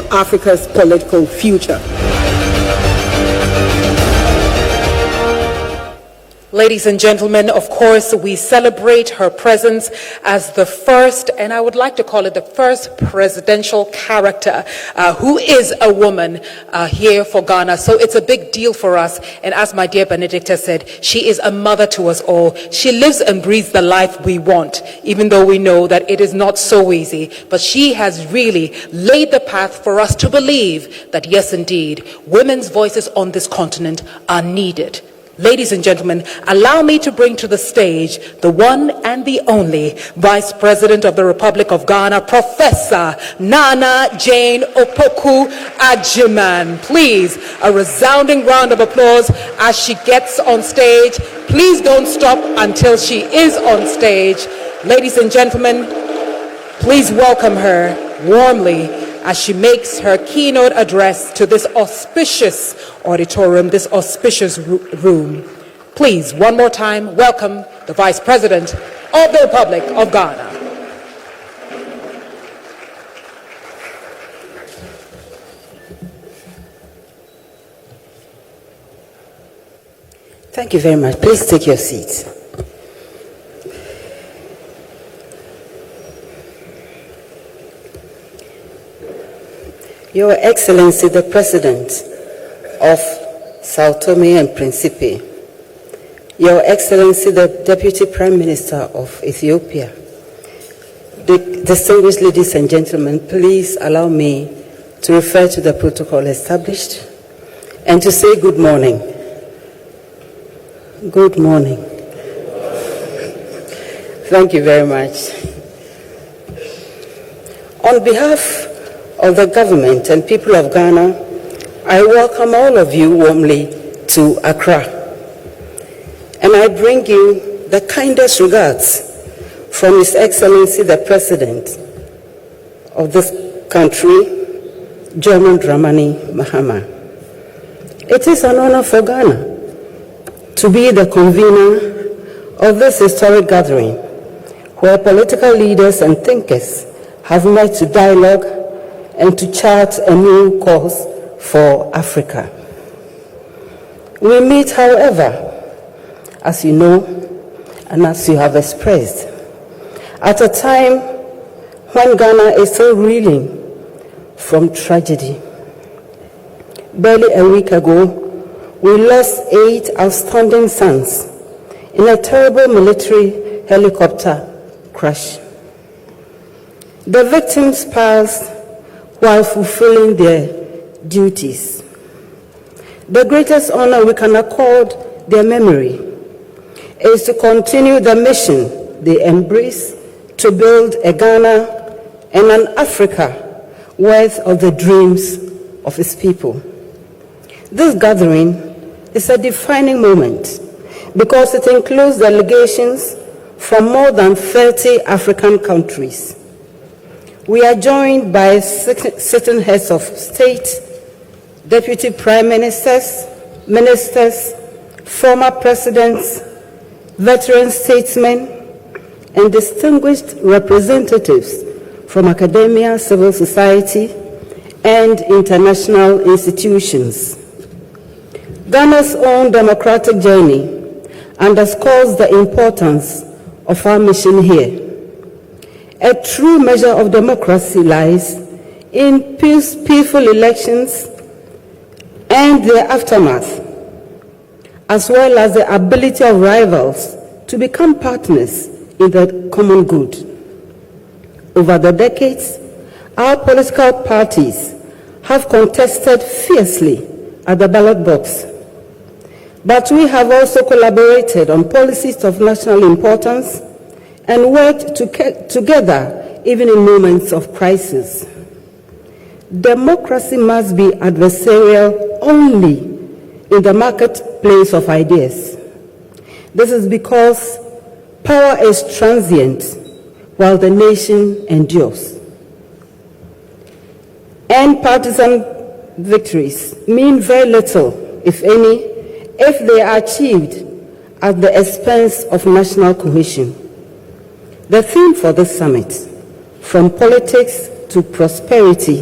Africa's political future. Ladies and gentlemen, of course, we celebrate her presence as the first, and I would like to call it the first presidential character who is a woman here for Ghana. So it's a big deal for us. And as my dear Benedicta said, she is a mother to us all. She lives and breathes the life we want, even though we know that it is not so easy. But she has really laid the path for us to believe that, yes, indeed, women's voices on this continent are needed. Ladies and gentlemen, allow me to bring to the stage the one and the only Vice President of the Republic of Ghana, Professor Naana Jane Opoku Agyemang. Please, a resounding round of applause as she gets on stage. Please don't stop until she is on stage. Ladies and gentlemen, please welcome her warmly as she makes her keynote address to this auspicious auditorium, this auspicious room. Please, one more time, welcome the Vice President of the Republic of Ghana. Thank you very much. Please take your seats. Your Excellency, the President of Sao Tome and Principe, Your Excellency, the Deputy Prime Minister of Ethiopia, distinguished ladies and gentlemen, please allow me to refer to the protocol established and to say good morning. Good morning. Thank you very much. On behalf of the government and people of Ghana, I welcome all of you warmly to Accra. And I bring you the kindest regards from His Excellency the President of this country, John Dramani Mahama. It is an honor for Ghana to be the convener of this historic gathering, where political leaders and thinkers have met to dialogue and to chart a new course for Africa. We meet, however, as you know, and as you have expressed, at a time when Ghana is still reeling from tragedy. Barely a week ago, we lost 8 outstanding sons in a terrible military helicopter crash. The victims passed while fulfilling their duties. The greatest honor we can accord their memory is to continue the mission they embrace to build a Ghana and an Africa worth of the dreams of its people. This gathering is a defining moment because it includes delegations from more than 30 African countries. We are joined by sitting heads of state, deputy prime ministers, ministers, former presidents, veteran statesmen, and distinguished representatives from academia, civil society, and international institutions. Ghana's own democratic journey underscores the importance of our mission here. A true measure of democracy lies in peaceful elections and their aftermath, as well as the ability of rivals to become partners in the common good. Over the decades, our political parties have contested fiercely at the ballot box, but we have also collaborated on policies of national importance and worked together even in moments of crisis. Democracy must be adversarial only in the marketplace of ideas. This is because power is transient while the nation endures. And partisan victories mean very little, if any, if they are achieved at the expense of national cohesion. The theme for this summit, from politics to prosperity,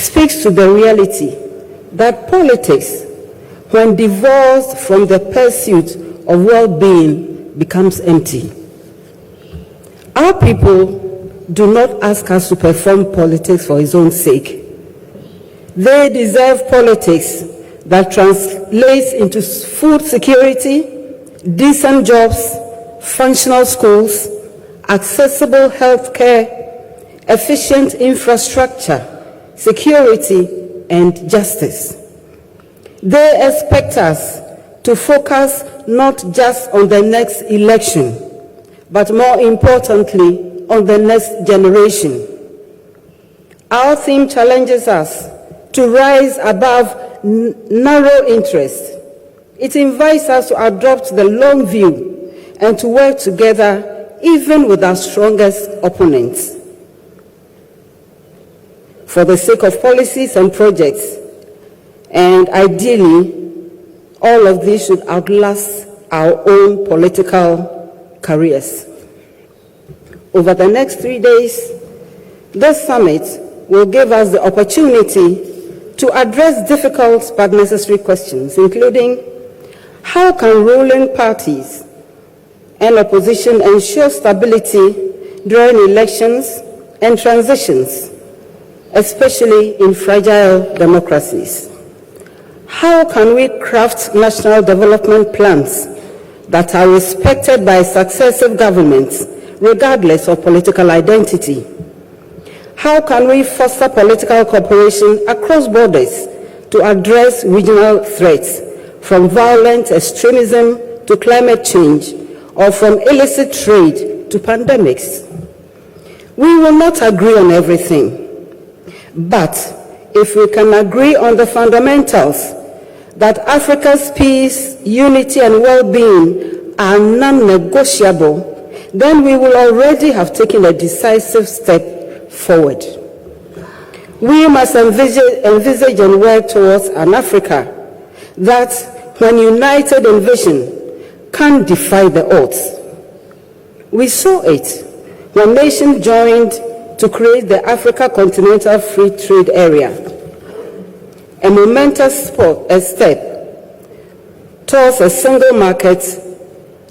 speaks to the reality that politics, when divorced from the pursuit of well-being, becomes empty. Our people do not ask us to perform politics for its own sake. They deserve politics that translates into food security, decent jobs, functional schools, accessible health care, efficient infrastructure, security, and justice. They expect us to focus not just on the next election, but more importantly, on the next generation. Our theme challenges us to rise above narrow interest. It invites us to adopt the long view and to work together even with our strongest opponents. For the sake of policies and projects, and ideally, all of these should outlast our own political careers. Over the next 3 days, this summit will give us the opportunity to address difficult but necessary questions, including how can ruling parties and opposition ensure stability during elections and transitions, especially in fragile democracies? How can we craft national development plans that are respected by successive governments, regardless of political identity? How can we foster political cooperation across borders to address regional threats, from violent extremism to climate change, or from illicit trade to pandemics? We will not agree on everything, but if we can agree on the fundamentals that Africa's peace, unity, and well-being are non-negotiable, then we will already have taken a decisive step forward. We must envisage and work towards an Africa that, when united in vision, can defy the odds. We saw it when nations joined to create the Africa Continental Free Trade Area, a momentous step towards a single market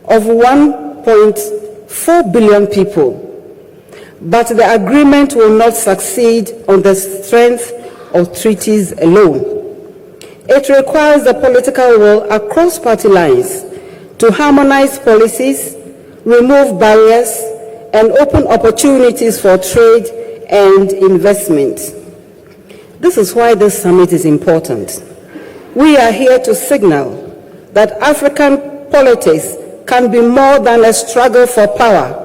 of 1.4 billion people. But the agreement will not succeed on the strength of treaties alone. It requires the political will across party lines to harmonize policies, remove barriers, and open opportunities for trade and investment. This is why this summit is important. We are here to signal that African politics can be more than a struggle for power.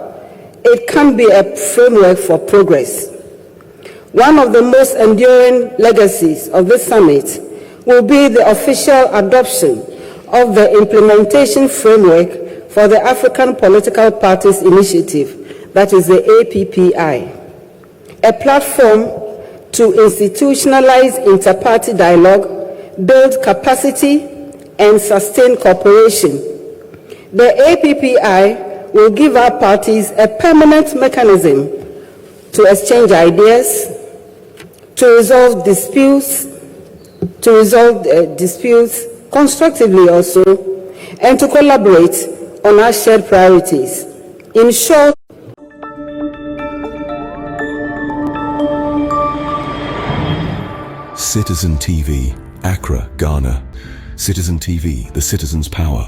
It can be a framework for progress. One of the most enduring legacies of this summit will be the official adoption of the implementation framework for the African Political Parties Initiative, that is the APPI, a platform to institutionalize inter-party dialogue, build capacity, and sustain cooperation. The APPI will give our parties a permanent mechanism to exchange ideas, to resolve disputes constructively also, and to collaborate on our shared priorities. In short, Citizen TV, Accra, Ghana. Citizen TV, the citizen's power.